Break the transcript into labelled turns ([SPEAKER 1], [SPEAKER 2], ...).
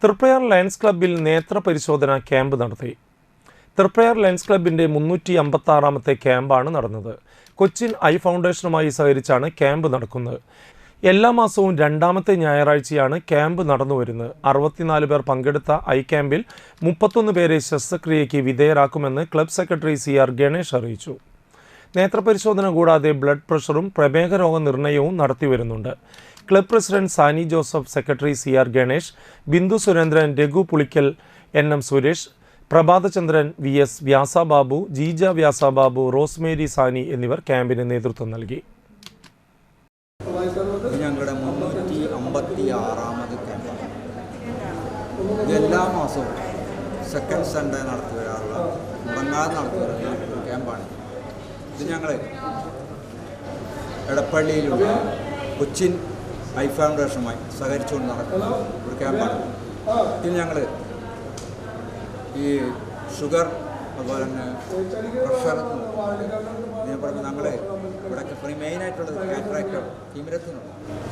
[SPEAKER 1] Triprayar lions ക്ലബ്ബിൽ നേത്ര പരിശോധന ക്യാമ്പ് നടത്തി. തൃപ്രയാർ ലയൺസ് ക്ലബ്ബിൻ്റെ 356ാമത്തെ ക്യാമ്പാണ് നടന്നത്. കൊച്ചിൻ ഐ ഫൗണ്ടേഷനുമായി സഹകരിച്ചാണ് ക്യാമ്പ് നടക്കുന്നത്. എല്ലാ മാസവും 2ാമത്തെ ഞായറാഴ്ചയാണ് ക്യാമ്പ് നടന്നുവരുന്നത്. 64 പേർ പങ്കെടുത്ത ഐ ക്യാമ്പിൽ 31 പേരെ ശസ്ത്രക്രിയയ്ക്ക് വിധേയരാക്കുമെന്ന് ക്ലബ് സെക്രട്ടറി CR ഗണേഷ് അറിയിച്ചു. നേത്രപരിശോധന കൂടാതെ ബ്ലഡ് പ്രഷറും പ്രമേഹ രോഗ നിർണയവും നടത്തിവരുന്നുണ്ട്. Club president Sani Joseph, secretary CR Ganesh, Bindu Surendran, Raghu Pulikkal, NM Suresh, Prabhathachandran, VS Vyasababu, Jeeja Vyasababu, Rosemary Sani എന്നിവർ ക്യാമ്പിന് നേതൃത്വം നൽകി.
[SPEAKER 2] ഞങ്ങളുടെ 356ാമത് ക്യാമ്പാണ്. എല്ലാ മാസവും സെക്കൻഡ് സൺഡേ നടത്തി വരാറുള്ള മുടങ്ങാതെ നടത്തി വരുന്ന ഒരു ക്യാമ്പാണ്. ഇത് ഞങ്ങൾ എടപ്പള്ളിയിലുള്ള കൊച്ചിൻ ഐ ഫൗണ്ടേഷനുമായി സഹകരിച്ചുകൊണ്ട് നടക്കുന്ന ഒരു ക്യാമ്പാണ്. ഇതിൽ ഞങ്ങൾ ഈ ഷുഗർ, അതുപോലെ തന്നെ പ്രഷർ, ഇതിനെ പുറമെ ഞങ്ങൾ ഇവിടെയൊക്കെ മെയിനായിട്ടുള്ളത് കാറ്ററാക്റ്റാണ്, തിമിരത്തിനുള്ള